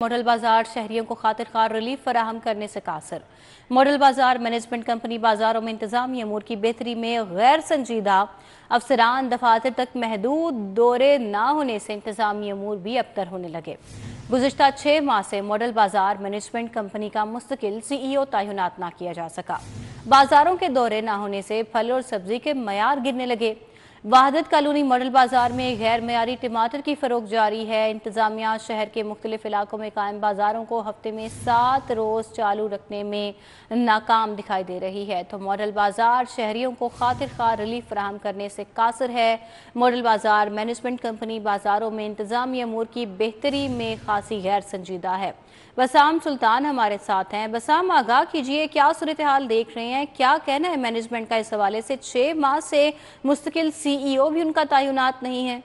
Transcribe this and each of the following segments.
Model बाजार शहरियों को खातिर खार रिलीफ फराहम करने से कासर। मॉडल बाजार मैनेजमेंट कंपनी बाजारों में इंतजामी अमूर की बेहतरी में गैर संजीदा। अफसरान दफातर तक महदूद दौरे न होने से इंतजामी अमूर भी अबतर होने लगे। गुज़िश्ता 6 माह से मॉडल बाजार मैनेजमेंट कंपनी का मुस्तकिल CEO तैनात न किया जा सका। बाजारों के दौरे न होने से फल और सब्जी के मयार गिरने लगे। वहादत कॉलोनी मॉडल बाजार में गैर मयारी टमाटर की फरोख्त जारी है। इंतजामिया शहर के मुख्तलिफ इलाकों में कायम बाजारों को हफ्ते में 7 रोज़ चालू रखने में नाकाम दिखाई दे रही है, तो मॉडल बाजार शहरियों को खातिर खार रिलीफ फराहम करने से कासर है। मॉडल बाजार मैनेजमेंट कंपनी बाजारों में इंतजामी अमूर की बेहतरी में खासी गैर संजीदा है। बसाम सुल्तान हमारे साथ हैं। बसाम, आगाह कीजिए, क्या सूरत हाल देख रहे हैं, क्या कहना है मैनेजमेंट का इस हवाले से? 6 माह से मुस्तकिल CEO भी उनका तैनात नहीं है।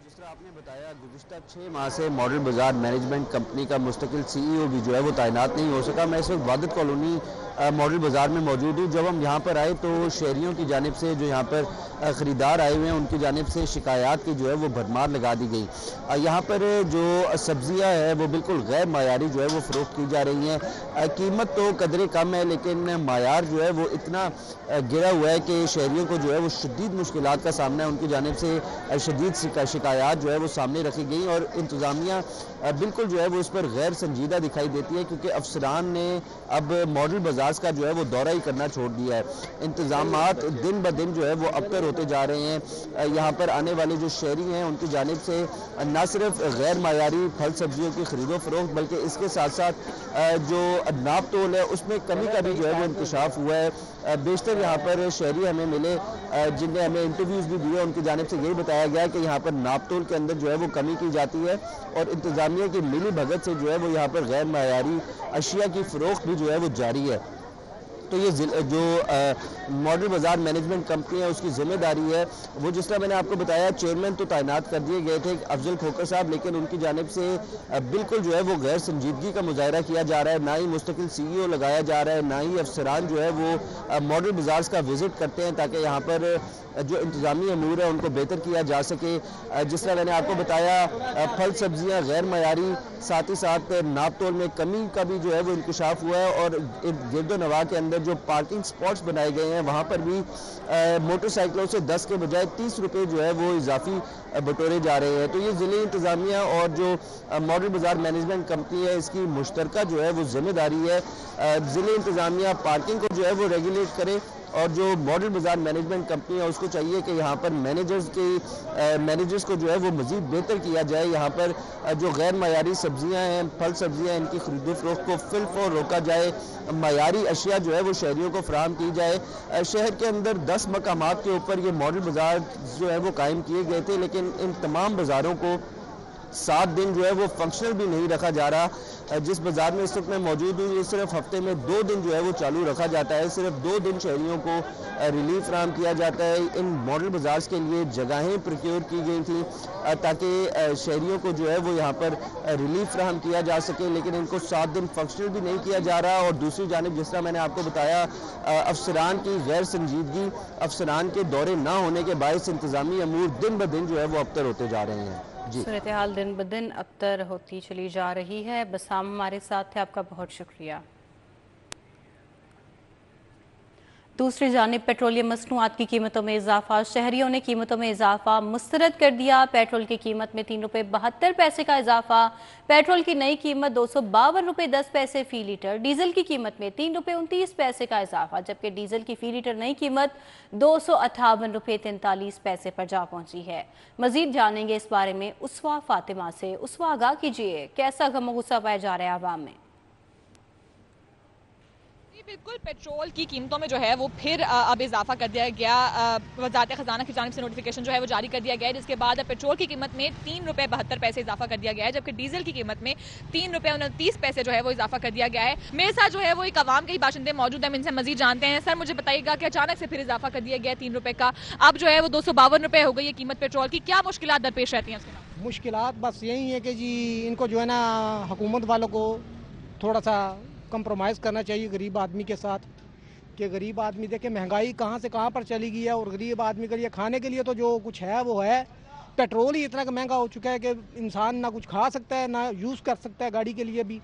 जिस तरह आपने बताया, गुज़िश्ता 6 माह से मॉडल बाजार मैनेजमेंट कंपनी का मुस्तकिल CEO भी जो है वो तैनात नहीं हो सका। मैं इस वक्त वहादत कॉलोनी मॉडल बाजार में मौजूद हूँ। जब हम यहाँ पर आए तो शहरियों की जानिब से, जो यहाँ पर ख़रीदार आए हुए हैं, उनकी जानिब से शिकायत की जो है वो भरमार लगा दी गई। यहाँ पर जो सब्जियाँ हैं वो बिल्कुल गैर मायारी जो है वो फ़रोख्त की जा रही हैं। कीमत तो कदरे कम है, लेकिन मायार जो है वो इतना गिरा हुआ है कि शहरियों को जो है वो शदीद मुश्किलात का सामना है। उनकी जानिब से शदीद शिकायत जो है वो सामने रखी गई और इंतज़ामिया बिल्कुल जो है वो इस पर गैर संजीदा दिखाई देती है, क्योंकि अफसरान ने अब मॉडल बाजार का जो है वो दौरा ही करना छोड़ दिया है। इंतजामात दिन ब दिन जो है वो अबतर होते जा रहे हैं। यहाँ पर आने वाले जो शहरी हैं उनकी जानिब से न सिर्फ गैर मायारी फल सब्जियों की खरीदो फरोख्त, बल्कि इसके साथ साथ जो नाप तोल है उसमें कमी का भी जो है वो इंकशाफ हुआ है। बेशतर यहाँ पर शहरी हमें मिले जिनने हमें इंटरव्यूज़ भी दिए, उनकी जानिब से यही बताया गया कि यहाँ पर नाप तोल के अंदर जो है वो कमी की जाती है और इंतजामिया की मिली भगत से जो है वो यहाँ पर गैर मायारी अशिया की फरोख्त भी जो है वो जारी है। तो ये जो मॉडल बाजार मैनेजमेंट कंपनी है उसकी जिम्मेदारी है। वो जिस तरह मैंने आपको बताया, चेयरमैन तो तैनात कर दिए गए थे अफजल खोकर साहब, लेकिन उनकी जानिब से बिल्कुल जो है वो गैर संजीदगी का मुजाहरा किया जा रहा है। ना ही मुस्तकिल CEO लगाया जा रहा है, ना ही अफसरान जो है वो मॉडल बाजार का विजिट करते हैं ताकि यहाँ पर जो इंतजामी अमूर है उनको बेहतर किया जा सके। जिस तरह मैंने आपको बताया, फल सब्जियाँ गैर मयारी, साथ ही साथ नाप तोल में कमी का भी जो है वो इंकशाफ हुआ है और गिरदो नवा के अंदर जो पार्किंग स्पॉट्स बनाए गए हैं वहाँ पर भी मोटरसाइकिलों से 10 के बजाय 30 रुपये जो है वो इजाफी बटोरे जा रहे हैं। तो ये ज़िले इंतज़ामिया और जो मॉडल बाजार मैनेजमेंट कंपनी है इसकी मुश्तरका जो है वो जिम्मेदारी है। ज़िले इंतज़ामिया पार्किंग को जो है वो रेगुलेट करे और जो मॉडल बाजार मैनेजमेंट कंपनी है उसको चाहिए कि यहाँ पर मैनेजर्स को जो है वो मज़ीद बेहतर किया जाए। यहाँ पर जो गैर मायारी सब्जियाँ हैं, फल सब्जियाँ, इनकी खरीदो फरोख्त को फिलफौर रोका जाए। मायारी अशिया जो है वो शहरियों को फराहम की जाए। शहर के अंदर 10 मकामात के ऊपर ये मॉडल बाजार जो है वो कायम किए गए थे, लेकिन इन तमाम बाज़ारों को 7 दिन जो है वो फंक्शनल भी नहीं रखा जा रहा। जिस बाजार में इस वक्त मैं मौजूद हूँ, ये सिर्फ हफ्ते में 2 दिन जो है वो चालू रखा जाता है। सिर्फ 2 दिन शहरियों को रिलीफ फराहम किया जाता है। इन मॉडल बाजार के लिए जगहें प्रोक्योर की गई थी ताकि शहरियों को जो है वो यहाँ पर रिलीफ फराहम किया जा सके, लेकिन इनको 7 दिन फंक्शनल भी नहीं किया जा रहा। और दूसरी जानिब जिस तरह मैंने आपको बताया, अफसरान की गैर संजीदगी, अफसरान के दौरे ना होने के बायस इंतजामी अमूर दिन ब दिन जो है वो अबतर होते जा रहे हैं। सूरत हाल दिन ब दिन अबतर होती चली जा रही है। बसाम हमारे साथ थे, आपका बहुत शुक्रिया। दूसरी जानिब पेट्रोलियम मसनूआत की कीमतों में इजाफा। शहरियों ने कीमतों में इजाफा मुस्तरद कर दिया। पेट्रोल की कीमत में 3 रुपये 72 पैसे का इजाफा। पेट्रोल की नई कीमत 252 रुपये 10 पैसे फी लीटर। डीजल की कीमत में 3 रुपये 29 पैसे का इजाफा, जबकि डीजल की फी लीटर नई कीमत 258 रुपये 43 पैसे पर जा पहुंची है। मजीद जानेंगे इस बारे में उसवा फातिमा से। उसवा, आगाह कीजिए, कैसा गम गुस्सा पाया जा रहा है आवाम में? बिल्कुल, पेट्रोल की कीमतों में जो है वो फिर अब इजाफा कर दिया गया। वज़ारत ख़ज़ाना की जानिब से नोटिफिकेशन जो है वो जारी कर दिया गया है, जिसके बाद पेट्रोल की कीमत में 3 रुपये 72 पैसे इजाफा कर दिया गया है, जबकि डीजल की कीमत में 3 रुपये 29 पैसे जो है वो इजाफा कर दिया गया है। मेरे साथ जो है वो एक आवाम के ही बाशिंदे मौजूद हैं, इनसे मजीद जानते हैं। सर, मुझे बताइएगा कि अचानक से फिर इजाफा कर दिया गया है 3 रुपये का, अब जो है वो 252 रुपये हो गई है कीमत पेट्रोल की। क्या मुश्किलात दरपेश रहती हैं उसके? मुश्किलात बस यही है कि जी इनको जो है ना हुकूमत वालों को थोड़ा सा कंप्रोमाइज़ करना चाहिए गरीब आदमी के साथ, कि गरीब आदमी देखे महंगाई कहाँ से कहाँ पर चली गई है और गरीब आदमी के लिए खाने के लिए तो जो कुछ है वो है, पेट्रोल ही इतना महंगा हो चुका है कि इंसान ना कुछ खा सकता है ना यूज़ कर सकता है गाड़ी के लिए भी।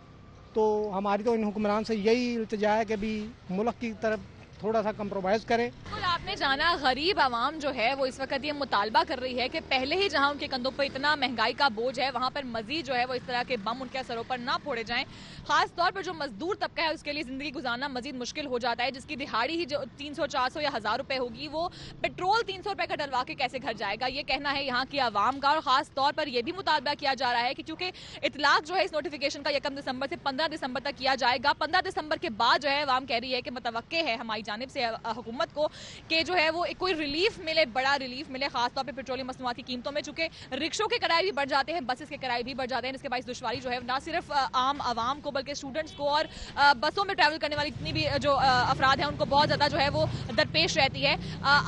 तो हमारी तो इन हुक्मरान से यही इल्तिजा है कि भी मुल्क की तरफ थोड़ा सा कंप्रोमाइज़ करें। बिल्कुल, आपने जाना गरीब आवाम जो है वो इस वक्त ये मुतालबा कर रही है कि पहले ही जहां उनके कंधों पर इतना महंगाई का बोझ है वहां पर मजीद जो है वो इस तरह के बम उनके सरों पर ना फोड़े जाएं। खास तौर पर जो मजदूर तबका है उसके लिए जिंदगी गुजारना मजीद मुश्किल हो जाता है, जिसकी दिहाड़ी ही जो 300, 400 या 1000 रुपए होगी वो पेट्रोल 300 रुपए का डलवा के कैसे घर जाएगा, ये कहना है यहाँ की आवाम का। और खास तौर पर यह भी मुतालबा किया जा रहा है कि क्योंकि इतलाक जो है इस नोटिफिकेशन का 1 दिसंबर से 15 दिसंबर तक किया जाएगा, 15 दिसंबर के बाद जो है आवाम कह रही है कि मुतवक्के है हमारी जानिब से हुकूमत को कि जो है वो कोई रिलीफ मिले, बड़ा रिलीफ मिले, खासतौर पर पेट्रोलियम मसनूआत की कीमतों में। चूंकि रिक्शों के किराए भी बढ़ जाते हैं, बसेस के किराए भी बढ़ जाते हैं, जिसके बाइस दुश्वारी जो है ना सिर्फ आम आवाम को बल्कि स्टूडेंट्स को और बसों में ट्रैवल करने वाली जितनी भी जो अफराद हैं उनको बहुत ज़्यादा जो है वो दरपेश रहती है।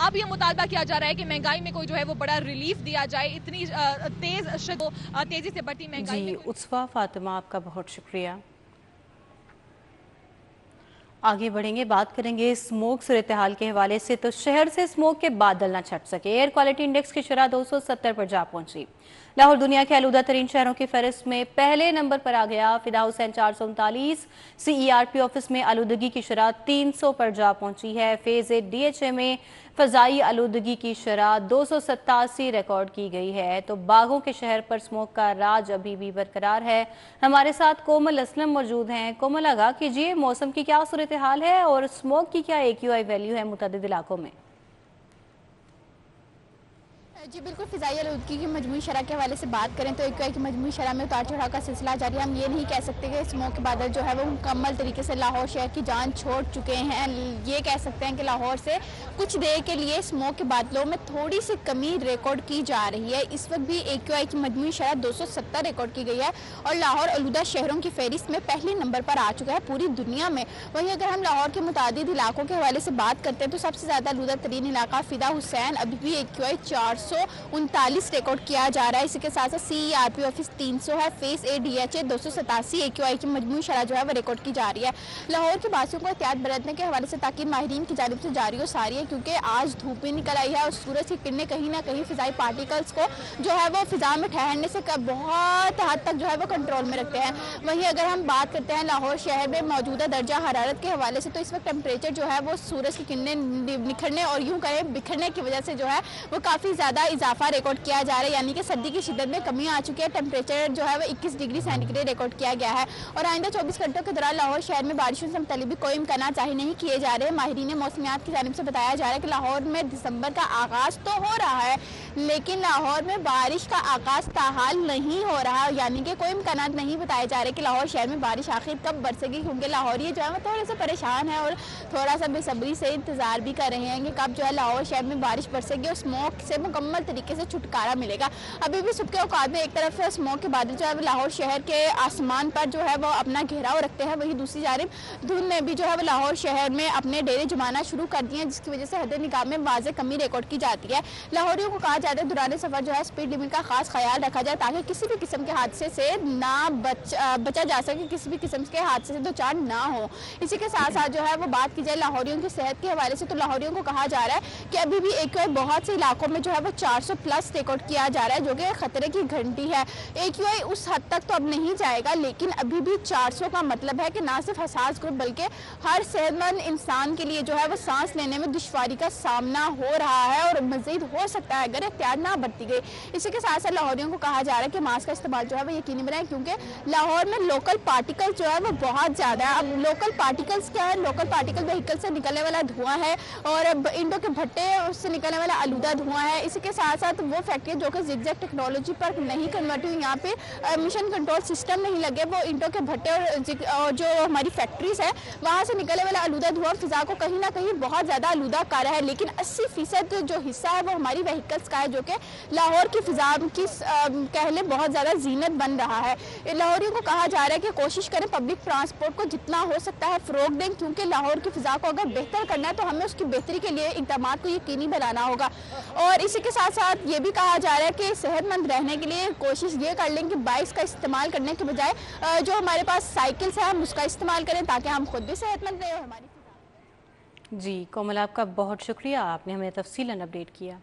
अब ये मुतालबा किया जा रहा है कि महंगाई में कोई जो है वो बड़ा रिलीफ दिया जाए, इतनी तेजी से बढ़ती महंगाई जी। में। उत्सवा फातिमा, आपका बहुत शुक्रिया। आगे बढ़ेंगे, बात करेंगे स्मोक सूरत हाल के हवाले से। तो शहर से स्मोक के बादल न छट सके, एयर क्वालिटी इंडेक्स की शरह 270 पर जा पहुंची। लाहौर दुनिया के आलूदा तरीन शहरों की फहरिस्त में पहले नंबर पर आ गया। फिदा हुसैन 439 CERP ऑफिस में आलूदगी की शरह 300 पर जा पहुंची है। फेज 8 DHA में फ़ज़ाई आलूदगी की शरह 287 रिकॉर्ड की गई है। तो बागों के शहर पर स्मोक का राज अभी भी बरकरार है। हमारे साथ कोमल असलम मौजूद हैं। कोमल, आगाह कीजिए, मौसम की क्या सूरत हाल है और स्मोक की क्या AQI वैल्यू है मुतअद्दिद इलाकों में? जी बिल्कुल, फ़िज़ाई आलूदगी की मजमूई शरह के हवाले से बात करें तो AQI की मजमूई शरह में उतार चढ़ाव का सिलसिला जारी है। हम ये नहीं कह सकते कि स्मोक के बादल जो है वो मुकम्मल तरीके से लाहौर शहर की जान छोड़ चुके हैं। ये कह सकते हैं कि लाहौर से कुछ देर के लिए स्मोक के बादलों में थोड़ी सी कमी रिकॉर्ड की जा रही है। इस वक्त भी AQI की मजमूई शरह 270 रिकॉर्ड की गई है और लाहौर आलूदा शहरों की फहरिस्त में पहले नंबर पर आ चुका है पूरी दुनिया में। वहीं अगर हम लाहौर के मुतादिद इलाकों के हवाले से बात करते हैं तो सबसे ज़्यादा आलूदा तरीन इलाका फिदा हुसैन, अभी भी AQI 439 रिकॉर्ड किया जा रहा है। इसी के साथ साथ CERP ऑफिस 300 है। फेस 8 DHA 287 AQI की मजमूई शरह जो है वो रिकॉर्ड की जा रही है। लाहौर के वासियों को एहतियात बरतने के हवाले से ताकि माहिरीन की जानिब से जारी हो सारी है, क्योंकि आज धूप भी निकल आई है और सूरज की किरणें कहीं ना कहीं फिजाई पार्टिकल्स को जो है वो फिजा में ठहरने से बहुत हद तक जो है वो कंट्रोल में रखते हैं। वहीं अगर हम बात करते हैं लाहौर शहर में मौजूदा दर्जा हरारत के हवाले से तो इस वक्त टेम्परेचर जो है वो सूरज की किरणें निखरने और यूँ करें बिखरने की वजह से जो है वो काफ़ी ज़्यादा इजाफा रिकॉर्ड किया जा रहा है, यानी कि सर्दी की शिद्दत में कमी आ चुकी है। टेम्परेचर जो है वो 21 डिग्री सेंटीग्रेड रिकॉर्ड किया गया है और आइंदा 24 घंटों के दौरान लाहौर शहर में बारिशों से मुतल्लिक भी कोई इम्कान जाहिर नहीं किए जा रहे। माहिरीन मौसमियात की जानिब से बताया जा रहा है कि लाहौर में दिसंबर का आगाज़ तो हो रहा है लेकिन लाहौर में बारिश का आगाज़ ताहाल नहीं हो रहा, यानी कि कोई इम्कान नहीं बताए जा रहे कि लाहौर शहर में बारिश आखिर कब बरसेगी, क्योंकि लाहौरी जो है वो थोड़े से परेशान है और थोड़ा सा बेसब्री से इंतज़ार भी कर रहे हैं कि कब जो है लाहौर शहर में बारिश बरसेगी और स्मोक से मुकम्मल तरीके से छुटकारा मिलेगा। अभी भी सुबह के औकात में एक तरफ स्मोक के बादल जो है लाहौर शहर के आसमान पर जो है वो अपना घेराव रखते हैं, वहीं दूसरी जानिब धुंध ने भी जो है वो लाहौर शहर में अपने डेरे जमाना शुरू कर दिए हैं, जिसकी वजह से हद निगाह में वाज़े कमी रिकॉर्ड की जाती है। लाहौरियों को कहा जाता है दौरान सफ़र जो है स्पीड लिमिट का खास ख्याल रखा जाए ताकि किसी भी किस्म के हादसे से ना बचा जा सके, किसी भी किस्म के हादसे से दो चार ना हो। इसी के साथ साथ जो है वो बात की जाए लाहौरियों की सेहत के हवाले से तो लाहौरियों को कहा जा रहा है कि अभी भी AQI बहुत से इलाकों में जो है वो 400 प्लस रिकॉर्ड किया जा रहा है, जो कि खतरे की घंटी है। AQI उस हद तक तो अब नहीं जाएगा, लेकिन अभी भी 400 का मतलब है कि ना सिर्फ हसास ग्रुप बल्कि हर सेहतमंद इंसान के लिए जो है वो सांस लेने में दुश्वारी का सामना हो रहा है और मजीद हो सकता है अगर एहतियात ना बरती गई। इसी के साथ साथ लाहौरियों को कहा जा रहा है कि मास्क का इस्तेमाल जो है वो यकीनी बनाएं, क्योंकि लाहौर में लोकल पार्टिकल जो है वो बहुत ज़्यादा है। अब लोकल पार्टिकल्स क्या है? लोकल पार्टिकल व्हीकल से निकलने वाला धुआं है और इंडो के भट्टे उससे निकलने वाला आलूदा धुआं है। इसी के साथ साथ वो फैक्ट्री जो कि जिगजैग टेक्नोलॉजी पर नहीं कन्वर्ट हुई, यहाँ पे मिशन कंट्रोल सिस्टम नहीं लगे, वो इंडो के भट्टे और जो हमारी फैक्ट्रीज है वहाँ से निकलने वाला आलूदा धुआं फिजा को कहीं ना कहीं बहुत ज़्यादा आलूदा कर रहा है। लेकिन 80% जो हिस्सा है वो हमारी व्हीकल्स का है, जो कि लाहौर की फिजा की कह लें बहुत ज़्यादा जीनत बन रहा है। लाहौरियों को कहा जा रहा है कि कोशिश करें पब्लिक ट्रांसपोर्ट को जितना हो सकता है फ़रोग दें, क्योंकि लाहौर की फिजा को अगर बेहतर करना है तो हमें उसकी बेहतरी के लिए इक़दाम को यकीनी बनाना होगा। और इसी के साथ साथ ये भी कहा जा रहा है कि सेहतमंद रहने के लिए कोशिश ये कर लें कि बाइक्स का इस्तेमाल करने के बजाय जो हमारे पास साइकिल्स है हम उसका इस्तेमाल करें ताकि हम खुद भी सेहतमंद रहें और हमारी। जी कोमल, आपका बहुत शुक्रिया, आपने हमें तफसीलन अपडेट किया।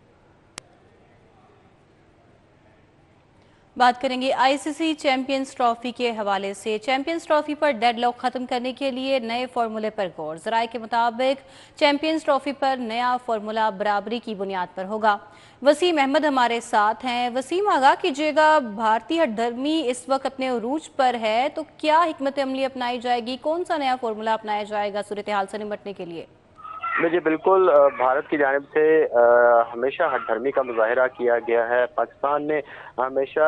बात करेंगे आईसीसी चैंपियंस ट्रॉफी के हवाले से। चैंपियंस ट्रॉफी पर डेडलॉक खत्म करने के लिए नए फॉर्मूले पर गौर। जराये के मुताबिक चैंपियंस ट्रॉफी पर नया फॉर्मूला बराबरी की बुनियाद पर होगा। वसीम अहमद हमारे साथ हैं। वसीम, आगाह कीजिएगा, भारतीय हठधर्मी इस वक्त अपने उरूज पर है, तो क्या हिकमत अमली अपनाई जाएगी, कौन सा नया फॉर्मूला अपनाया जाएगा सूरत हाल से निपटने के लिए? जी बिल्कुल, भारत की जानिब से हमेशा हठधर्मी का मुजाहिरा किया गया है। पाकिस्तान ने हमेशा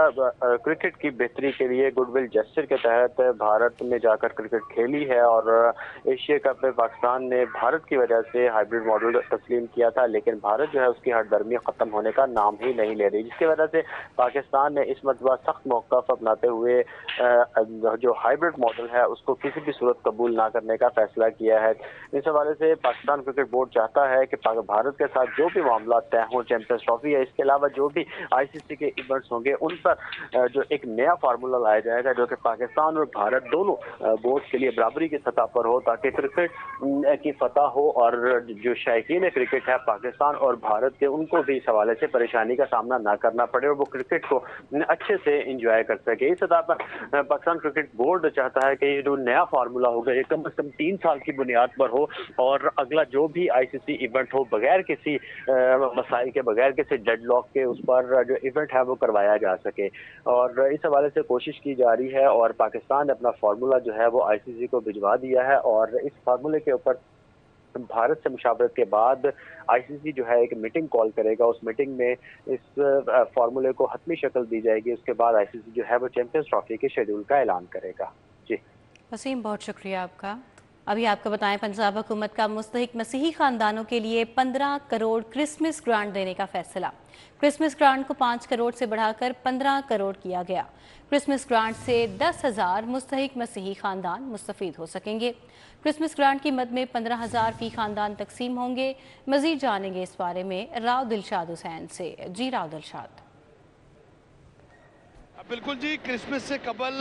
क्रिकेट की बेहतरी के लिए गुडविल जेस्चर के तहत भारत में जाकर क्रिकेट खेली है और एशिया कप में पाकिस्तान ने भारत की वजह से हाइब्रिड मॉडल तस्लीम किया था, लेकिन भारत जो है उसकी हठधर्मी खत्म होने का नाम ही नहीं ले रही, जिसकी वजह से पाकिस्तान ने इस मरतबा सख्त मौक़िफ़ अपनाते हुए जो हाइब्रिड मॉडल है उसको किसी भी सूरत कबूल ना करने का फैसला किया है। इस हवाले से पाकिस्तान क्रिकेट बोर्ड चाहता है कि भारत के साथ जो भी मामला तय हो, चैंपियंस ट्रॉफी है, इसके अलावा जो भी आईसीसी के इवेंट्स होंगे उन पर जो एक नया फार्मूला लाया जाएगा जो कि पाकिस्तान और भारत दोनों बोर्ड के लिए बराबरी की सतह पर हो, ताकि क्रिकेट की फतह हो और जो शायकीन क्रिकेट है पाकिस्तान और भारत के, उनको भी इस हवाले से परेशानी का सामना ना करना पड़े और वो क्रिकेट को अच्छे से इंजॉय कर सके। इस सतह पर पाकिस्तान क्रिकेट बोर्ड चाहता है कि ये जो नया फार्मूला होगा ये कम से कम 3 साल की बुनियाद पर हो और अगला जो भी आईसीसी इवेंट हो बगैर किसी मसाइल के, बगैर किसी डेडलॉक के, उस पर जो इवेंट है वो करवाया जा सके। और इस हवाले से कोशिश की जा रही है और पाकिस्तान ने अपना फार्मूला जो है वो आईसीसी को भिजवा दिया है और इस फार्मूले के ऊपर भारत से मुशावरत के बाद आईसीसी जो है एक मीटिंग कॉल करेगा। उस मीटिंग में इस फार्मूले को हतमी शक्ल दी जाएगी। उसके बाद आईसीसी जो है वो चैंपियंस ट्रॉफी के शेड्यूल का ऐलान करेगा। जी वसीम, बहुत शुक्रिया आपका। अभी आपको बताएं, पंजाब हुकूमत का मुस्तहिक मसीही खानदानों के लिए 15 करोड़ क्रिसमस ग्रांट देने का फैसला। क्रिसमस ग्रांट को 5 करोड़ से बढ़ाकर 15 करोड़ किया गया। क्रिसमस ग्रांट से 10,000 मुस्तहिक मसीही खानदान मुस्तफीद हो सकेंगे। क्रिसमस ग्रांट की मद में 15,000 फी खानदान तकसीम होंगे। मजीद जानेंगे इस बारे में राव दिलशाद हुसैन से। जी राव दिलशाद। बिल्कुल जी, क्रिसमस से कबल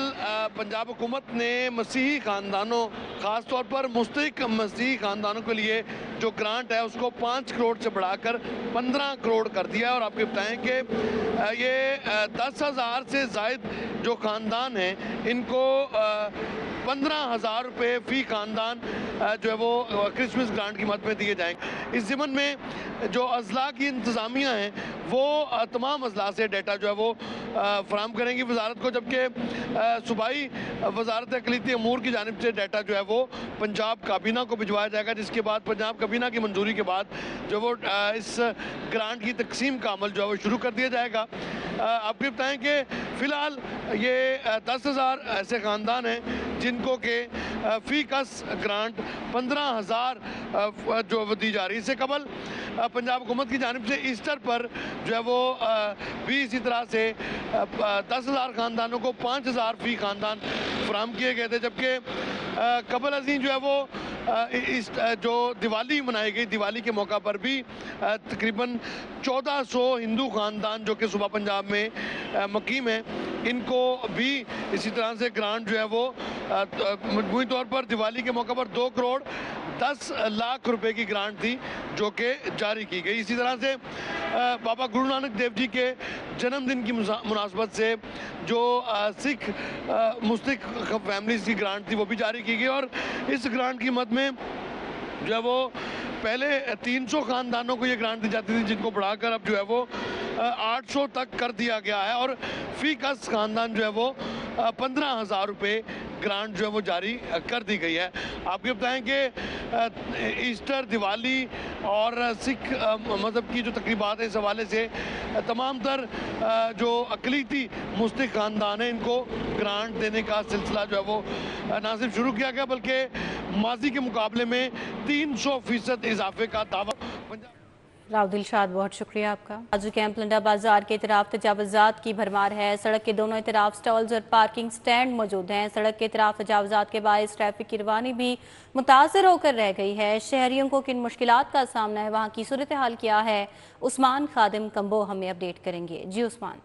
पंजाब हुकूमत ने मसीही ख़ानदानों, ख़ास तौर पर मुस्तहिक मसीही ख़ानदानों के लिए जो ग्रांट है उसको 5 करोड़ से बढ़ाकर 15 करोड़ कर दिया है। और आपको बताएं कि ये 10,000 से ज़ायद जो ख़ानदान हैं इनको 15,000 रुपये फ़ी ख़ानदान जो है वो क्रिसमस ग्रांट की मद में दिए जाएंगे। इस ज़िमन में जो अजला की इंतज़ामिया हैं वो तमाम अजला से डेटा जो है वो फराहम करेंगी वजारत को, जबकि सूबाई वजारत अक़लीती अमूर की जानिब से डाटा जो है वो पंजाब काबीना को भिजवाया जाएगा, जिसके बाद पंजाब काबीना की मंजूरी के बाद जो वो इस ग्रांट की तकसीम का अमल जो है वो शुरू कर दिया जाएगा। आपको बताएं कि फ़िलहाल ये 10,000 ऐसे ख़ानदान हैं जिनको के फ़ी कस ग्रांट 15,000 जो दी जा रही है। इससे कबल पंजाब हुकूमत की जानिब से ईस्टर पर जो है वो भी इसी तरह से 10,000 ख़ानदानों को 5,000 फ़ी ख़ानदान फराहम किए गए थे, जबकि कबल अज़ीं जो है वो इस जो दिवाली मनाई गई, दिवाली के मौका पर भी तकरीबन 1400 हिंदू ख़ानदान जो कि सूबा पंजाब में मुकीम हैं, इनको भी इसी तरह से ग्रांट जो है वो मजमूई तौर पर दिवाली के मौका पर 2 करोड़ 10 लाख रुपए की ग्रांट थी जो कि जारी की गई। इसी तरह से बाबा गुरु नानक देव जी के जन्मदिन की मुनासबत से जो सिख मुस्लिम फैमिलीज़ की ग्रांट थी वो भी जारी की गई और इस ग्रांट की मद में जो है वो पहले 300 ख़ानदानों को ये ग्रांट दी जाती थी, जिनको बढ़ाकर अब जो है वो 800 तक कर दिया गया है और फ़ी कस ख़ानदान जो है वो 15,000 रुपये ग्रांट जो है वो जारी कर दी गई है। आपको बताएं कि ईस्टर, दिवाली और सिख मज़हब की जो तकरीबात है इस हवाले से तमाम तर जो अक़लीती मुस्लिम ख़ानदान है इनको ग्रांट देने का सिलसिला जो है वो ना सिर्फ शुरू किया गया बल्कि माजी के मुकाबले में 300% इजाफे का दावा राव दिलशाद, बहुत शुक्रिया आपका। आज कैंप लंडा बाजार के तरफ तजावुज़ात की भरमार है। सड़क के दोनों तरफ स्टॉल्स और पार्किंग स्टैंड मौजूद हैं। सड़क के तरफ तजावुज़ात के बायस ट्रैफिक की रवानी भी मुतासर होकर रह गई है। शहरियों को किन मुश्किलात का सामना है, वहाँ की सूरत हाल क्या है, उस्मान खादिम कंबो हमें अपडेट करेंगे। जी उस्मान।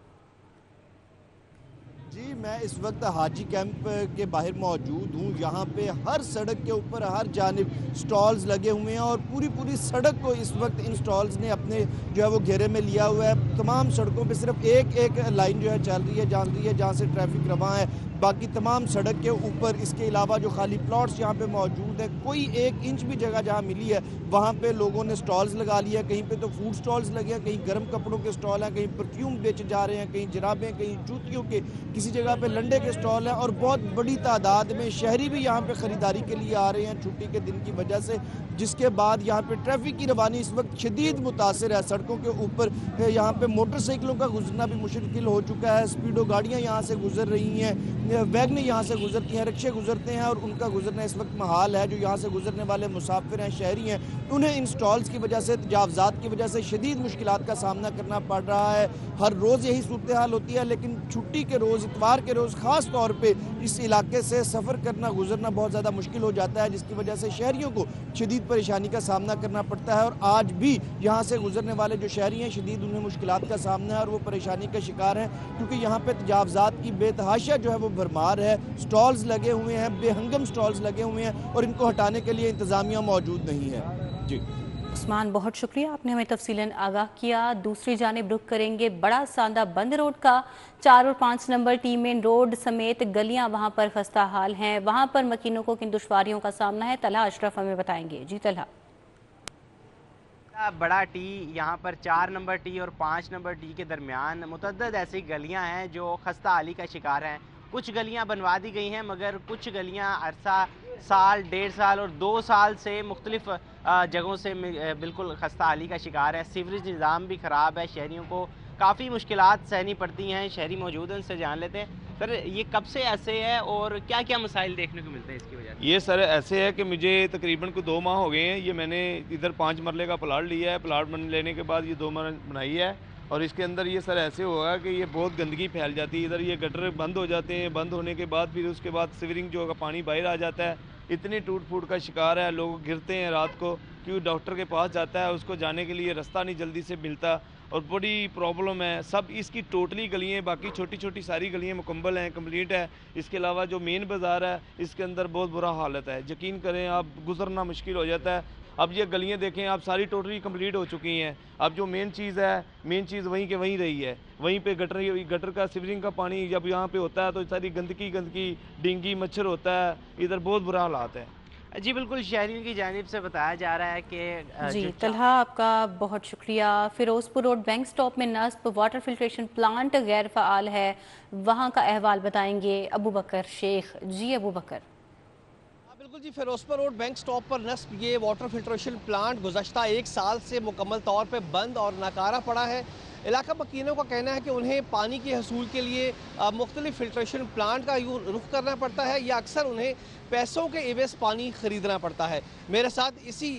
जी, मैं इस वक्त हाजी कैंप के बाहर मौजूद हूँ। यहाँ पे हर सड़क के ऊपर हर जानिब स्टॉल्स लगे हुए हैं और पूरी सड़क को इस वक्त इन स्टॉल्स ने अपने जो है वो घेरे में लिया हुआ है। तमाम सड़कों पे सिर्फ एक लाइन जो है चल रही है जहाँ से ट्रैफिक रवां है, बाकी तमाम सड़क के ऊपर इसके अलावा जो खाली प्लॉट्स यहाँ पे मौजूद है, कोई 1 इंच भी जगह जहाँ मिली है वहाँ पे लोगों ने स्टॉल्स लगा लिया। कहीं पे तो फूड स्टॉल्स लगे हैं, कहीं गर्म कपड़ों के स्टॉल हैं, कहीं परफ्यूम बेचे जा रहे हैं, कहीं जराबें, कहीं जूतियों के, किसी जगह पे लंडे के स्टॉल हैं और बहुत बड़ी तादाद में शहरी भी यहाँ पे ख़रीदारी के लिए आ रहे हैं छुट्टी के दिन की वजह से, जिसके बाद यहाँ पे ट्रैफिक की रवानी इस वक्त शदीद मुतासिर है। सड़कों के ऊपर यहाँ पे मोटरसाइकिलों का गुजरना भी मुश्किल हो चुका है। स्पीडो गाड़ियाँ यहाँ से गुजर रही हैं, वैगनें यहाँ से गुजरती हैं, रिक्शे गुजरते हैं और उनका गुजरना इस वक्त महाल है। जो यहाँ से गुजरने वाले मुसाफिर हैं, शहरी हैं, उन्हें इन स्टॉल्स की वजह से, तजावज़ात की वजह से शदीद मुश्किलात का सामना करना पड़ रहा है। हर रोज़ यही सूरत हाल होती है, लेकिन छुट्टी के रोज़, इतवार के रोज़ ख़ास तौर पे इस इलाके से सफ़र करना, गुजरना बहुत ज़्यादा मुश्किल हो जाता है, जिसकी वजह से शहरियों को शदीद परेशानी का सामना करना पड़ता है। और आज भी यहाँ से गुजरने वाले जो शहरी हैं, शदीद उन्हें मुश्किलात का सामना है और वो परेशानी का शिकार हैं, क्योंकि यहाँ पर तजावज़ात की बेतहाशा जो है वो भरमार है। स्टॉल्स लगे हुए हैं, बेहंगम स्टॉल्स लगे हुए हैं और इनको हटाने के लिए इंतज़ामिया मौजूद नहीं है। जी उस्मान, बहुत शुक्रिया, आपने हमें तफसीलन आगाह किया। दूसरी जानिब रुख करेंगे बड़ा सांदा बंद रोड का। 4 और 5 नंबर टी मेन रोड समेत गलियां वहां पर खस्ता हाल हैं। वहां पर मकीनों को किन दुश्वारियों का सामना है, तलहा अशरफ हमें बताएंगे। जी तलहा। बड़ा टी, यहाँ पर 4 नंबर टी और 5 नंबर टी के दरमियान मुतअद्दिद ऐसी गलियाँ हैं जो खस्ता हाली का शिकार हैं। कुछ गलियाँ बनवा दी गई हैं, मगर कुछ गलियाँ अरसा साल, 1.5 साल और 2 साल से मुख्तलिफ जगहों से बिल्कुल खस्ता हाली का शिकार है। सीवरेज निज़ाम भी ख़राब है, शहरियों को काफ़ी मुश्किलात सहनी पड़ती हैं। शहरी मौजूद हैं, उनसे जान लेते हैं। सर, ये कब से ऐसे है और क्या क्या मसाइल देखने को मिलते हैं इसकी वजह से? ये सर ऐसे है कि मुझे तकरीबन को 2 माह हो गए हैं। ये मैंने इधर 5 मरले का प्लाट लिया है। प्लाट लेने के बाद ये 2 मरले बनाई है और इसके अंदर ये सर ऐसे होगा कि ये बहुत गंदगी फैल जाती है। इधर ये गटर बंद हो जाते हैं, बंद होने के बाद फिर उसके बाद सीवरिंग जो पानी बाहर आ जाता है। इतनी टूट फूट का शिकार है, लोग गिरते हैं रात को, क्योंकि डॉक्टर के पास जाता है, उसको जाने के लिए रास्ता नहीं जल्दी से मिलता और बड़ी प्रॉब्लम है। सब इसकी टोटली गलियाँ, बाकी छोटी छोटी सारी गलियाँ मुकम्मल हैं, कंप्लीट है। इसके अलावा जो मेन बाज़ार है, इसके अंदर बहुत बुरा हालत है। यकीन करें आप, गुजरना मुश्किल हो जाता है। अब ये गलियाँ देखें आप, सारी टोटली कंप्लीट हो चुकी हैं। अब जो मेन चीज़ है, मेन चीज़ वहीं के वहीं रही है। वहीं पे गटर का सीवरिंग का पानी जब यहाँ पे होता है तो सारी गंदगी डेंगू मच्छर होता है। इधर बहुत बुरा हालात है। जी बिल्कुल, शहरियों की जानिब से बताया जा रहा है कि जी तलहा, आपका बहुत शुक्रिया। फिरोजपुर रोड बैंक स्टॉप में नस्ब वाटर फिल्ट्रेशन प्लांट गैर फ़ाल है, वहाँ का अहवाल बताएंगे अबू बकर शेख। जी अबू बकर। बिल्कुल जी, फिरोजपुर रोड बैंक स्टॉप पर नस्ब ये वाटर फिल्ट्रेशन प्लांट गुज़श्ता 1 साल से मुकम्मल तौर पे बंद और नाकारा पड़ा है। इलाका मकीनों का कहना है कि उन्हें पानी के हसूल के लिए मुख्तलिफ फिल्ट्रेशन प्लांट का रुख करना पड़ता है या अक्सर उन्हें पैसों के एवज पानी ख़रीदना पड़ता है। मेरे साथ इसी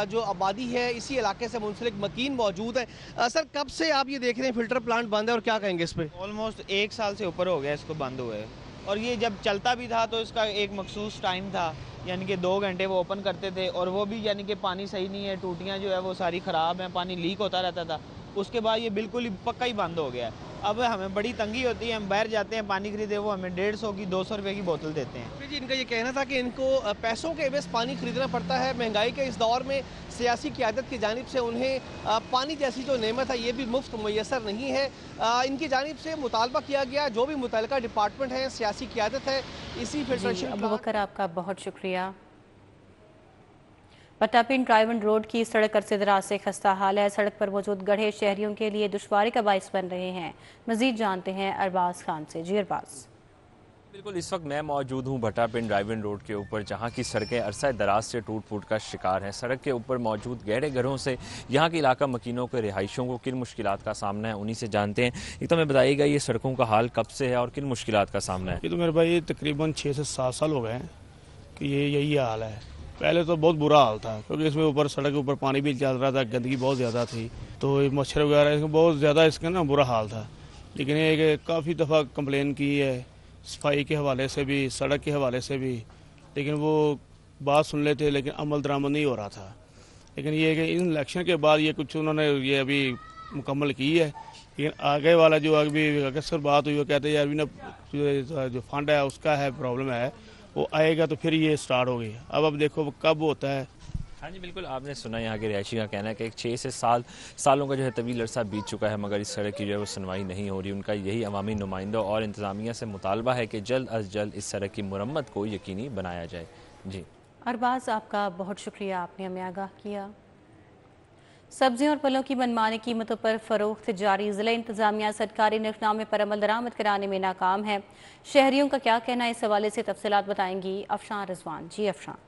जो आबादी है, इसी इलाके से मुंसलिक मकीन मौजूद है। सर, कब से आप ये देख रहे हैं फिल्टर प्लांट बंद है और क्या कहेंगे इस पर? ऑलमोस्ट 1 साल से ऊपर हो गया इसको बंद हुए, और ये जब चलता भी था तो इसका एक मखसूस टाइम था, यानी कि 2 घंटे वो ओपन करते थे और वो भी यानी कि पानी सही नहीं है, टूटियाँ जो है वो सारी ख़राब हैं, पानी लीक होता रहता था। उसके बाद ये बिल्कुल ही पक्का ही बंद हो गया है। अब हमें बड़ी तंगी होती है, हम बाहर जाते हैं पानी खरीदे, वो हमें 150 की 200 रुपये की बोतल देते हैं। जी, इनका ये कहना था कि इनको पैसों के एवज पानी खरीदना पड़ता है। महंगाई के इस दौर में सियासी क़यादत की जानिब से उन्हें पानी जैसी जो नेमत है ये भी मुफ्त मुयसर नहीं है। इनकी जानिब से मुतालबा किया गया, जो भी मुतल्लिका डिपार्टमेंट है, सियासी क़यादत है, इसी फिल्ट्रेशन। अबू बकर, आपका बहुत शुक्रिया। पट्टापिन ड्राइवन रोड की सड़क अरसे दराज से खस्ता हाल है। सड़क पर मौजूद गड्ढे शहरियों के लिए दुश्वारी का बाइस बन रहे हैं। मजीद जानते हैं अरबाज खान से। जी अरबाज। बिल्कुल, इस वक्त मैं मौजूद हूँ भट्टापिन ड्राइवन रोड के ऊपर, जहाँ की सड़कें अरसा दराज से टूट फूट का शिकार हैं। सड़क के ऊपर मौजूद गहरे घरों से यहाँ के इलाका मकीनों के रिहायशियों को किन मुश्किलात का सामना है, उन्हीं से जानते हैं। एक तो मैं बताइएगा, ये सड़कों का हाल कब से है और किन मुश्किलात का सामना है? ये तो मेरे भाई तकरीबन 6 से 7 साल हो गए हैं कि ये यही हाल है। पहले तो बहुत बुरा हाल था, क्योंकि इसमें ऊपर सड़क के ऊपर पानी भी चल रहा था, गंदगी बहुत ज़्यादा थी, तो मच्छर वगैरह इसमें बहुत ज़्यादा इसका ना बुरा हाल था। लेकिन ये काफ़ी दफ़ा कंप्लेन की है, सफाई के हवाले से भी, सड़क के हवाले से भी, लेकिन वो बात सुन लेते लेकिन अमल दरामद नहीं हो रहा था। लेकिन ये कि इन इलेक्शन के बाद ये कुछ उन्होंने ये अभी मुकम्मल की है, लेकिन आगे वाला जो अभी अक्सर बात हुई वो कहते हैं यार भी ना जो फंड है उसका है प्रॉब्लम है, वो आएगा तो फिर ये स्टार्ट हो गई। अब देखो कब होता है। हाँ जी बिल्कुल, आपने सुना यहाँ के रिहायशी का कहना है कि 6 से सालों का जो है तवील अरसा बीत चुका है मगर इस सड़क की जो है वो सुनवाई नहीं हो रही। उनका यही अवामी नुमाइंदों और इंतज़ामिया से मुतालबा है कि जल्द अज जल्द इस सड़क की मुरम्मत को यकीनी बनाया जाए। जी अरबाज, आपका बहुत शुक्रिया, आपने हमें आगाह किया। सब्जियों और फलों की मनमानी कीमतों पर फरोख्त जारी, जिला इंतजामिया सरकारी निर्खनामे पर अमल दरामद कराने में नाकाम है। शहरियों का क्या कहना है, इस हवाले से तफसीलात बताएंगी अफशान रिजवान। जी अफशान।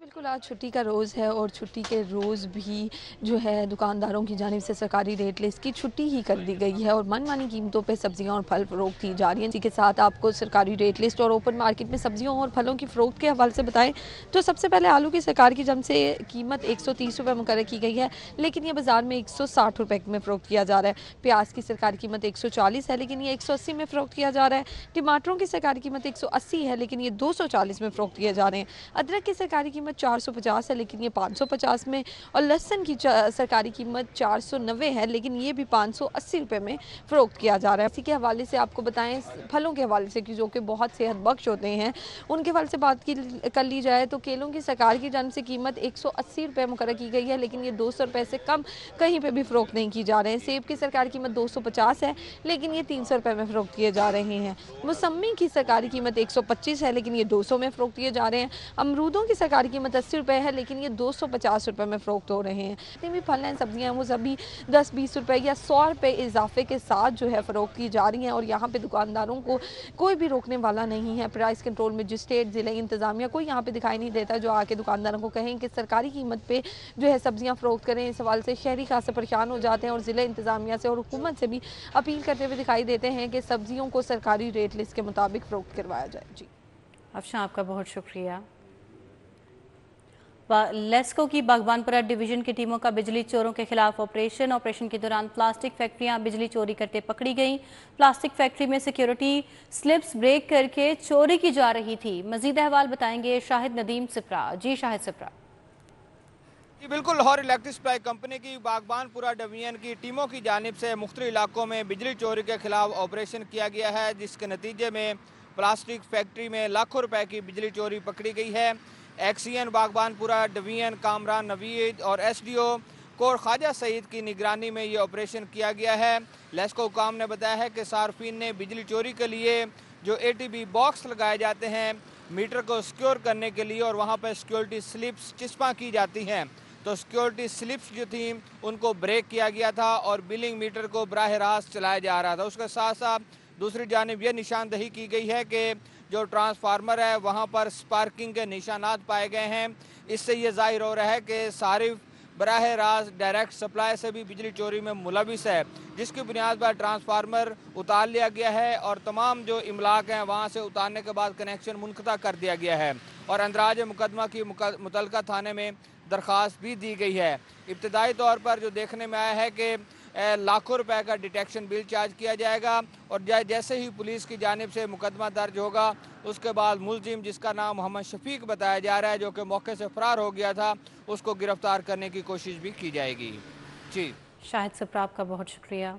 बिल्कुल, आज छुट्टी का रोज़ है और छुट्टी के रोज़ भी जो है दुकानदारों की जानिब से सरकारी रेट लिस्ट की छुट्टी ही कर दी गई है और मनमानी कीमतों पे सब्जियां और फल फ़रोख्त की जा रही हैं। इसी के साथ आपको सरकारी रेट लिस्ट और ओपन मार्केट में सब्जियों और फलों की फ़रोख्त के हवाले से बताएं तो सबसे पहले आलू की सरकार की जन्म से कीमत 130 रुपये मुकर्रर की गई है, लेकिन ये बाज़ार में 160 रुपये में फ़रोख्त किया जा रहा है। प्याज की सरकारी कीमत 140 है, लेकिन ये 180 में फ़रोख्त किया जा रहा है। टमाटरों की सरकारी कीमत 180 है, लेकिन ये 240 में फ़रोख्त किए जा रहे हैं। अदरक की सरकारी कीमत 450 है, लेकिन ये 550 में, और लहसुन की सरकारी कीमत 490 है, लेकिन ये भी 580 रुपये में फ़रोख्त किया जा रहा है। इसी के हवाले से आपको बताएं फलों के हवाले से कि जो कि बहुत सेहत बख्श होते हैं उनके हवाले से बात कर ली जाए तो केलों की सरकार की जानिब से कीमत 180 रुपये मुकर्रर की गई है, लेकिन ये 200 रुपये से कम कहीं पर भी फ़रोख्त नहीं की जा रहे हैं। सेब की सरकारी कीमत 250 है, लेकिन ये 300 रुपये में फ़रोख्त किए जा रहे हैं। मौसमी की सरकारी कीमत 125 है, लेकिन ये 200 में फ़रोख्त किए जा रहे हैं। अमरूदों की सरकारी कीमत 80 रुपये है, लेकिन ये 250 रुपये में फ़रोख्त हो रहे हैं। जितने भी फल हैं सब्जियां हैं वो सभी 10-20 रुपये या 100 रुपये इजाफे के साथ जो है फ़रोख्त की जा रही हैं और यहाँ पे दुकानदारों को कोई भी रोकने वाला नहीं है। प्राइस कंट्रोल मजिस्ट्रेट ज़िला इंतज़ामिया कोई यहाँ पे दिखाई नहीं देता जो आके दुकानदारों को कहें कि सरकारी कीमत पे जो है सब्जियाँ फ़रोख्त करें। इस सवाल से शहरी खासा परेशान हो जाते हैं और ज़िला इंतज़ामिया से और हुकूमत से भी अपील करते हुए दिखाई देते हैं कि सब्जियों को सरकारी रेट लिस्ट के मुताबिक फ़रोख्त करवाया जाए। जी अफशान, आपका बहुत शुक्रिया। लेस्को की बागबानपुरा डिवीजन की टीमों का बिजली चोरों के खिलाफ ऑपरेशन के दौरान प्लास्टिक फैक्ट्रियां बिजली चोरी करते पकड़ी गईं। प्लास्टिक फैक्ट्री में सिक्योरिटी स्लिप्स ब्रेक करके चोरी की जा रही थी। मजीद अहवाल बताएंगे शाहिद नदीम सिप्रा। जी शाहिद सिप्रा। बिल्कुल, लाहौर इलेक्ट्रिक सप्लाई कंपनी की बागबानपुरा डिवीजन की टीमों की जानिब से मुख्तलिफ इलाकों में बिजली चोरी के खिलाफ ऑपरेशन किया गया है, जिसके नतीजे में प्लास्टिक फैक्ट्री में लाखों रुपए की बिजली चोरी पकड़ी गई है। एक्सीएन बागबानपुरा डिवीजन कामरान नवीद और एसडीओ कोर ख्वाजा सईद की निगरानी में ये ऑपरेशन किया गया है। लेस्को हुकाम ने बताया है कि सार्फिन ने बिजली चोरी के लिए जो एटीबी बॉक्स लगाए जाते हैं मीटर को सिक्योर करने के लिए और वहाँ पर सिक्योरिटी स्लिप्स चिस्पा की जाती हैं, तो सिक्योरिटी स्लिप्स जो थी उनको ब्रेक किया गया था और बिलिंग मीटर को बराह रास्त चलाया जा रहा था। उसके साथ साथ दूसरी जानिब यह निशानदही की गई है कि जो ट्रांसफार्मर है वहाँ पर स्पार्किंग के निशानात पाए गए हैं। इससे ये जाहिर हो रहा है कि सारिफ बराह रास्त डायरेक्ट सप्लाई से भी बिजली चोरी में मुलविस है, जिसकी बुनियाद पर ट्रांसफार्मर उतार लिया गया है और तमाम जो इमलाक हैं वहाँ से उतारने के बाद कनेक्शन मुनक़ता कर दिया गया है और अंदराज मुकदमा की मुतलका थाने में दरख्वास्त भी दी गई है। इब्तदाई तौर पर जो देखने में आया है कि लाखों रुपए का डिटेक्शन बिल चार्ज किया जाएगा और जैसे ही पुलिस की जानिब से मुकदमा दर्ज होगा उसके बाद मुलजिम, जिसका नाम मोहम्मद शफीक बताया जा रहा है, जो कि मौके से फरार हो गया था, उसको गिरफ्तार करने की कोशिश भी की जाएगी। जी शाहिद सिप्रा, आपका बहुत शुक्रिया।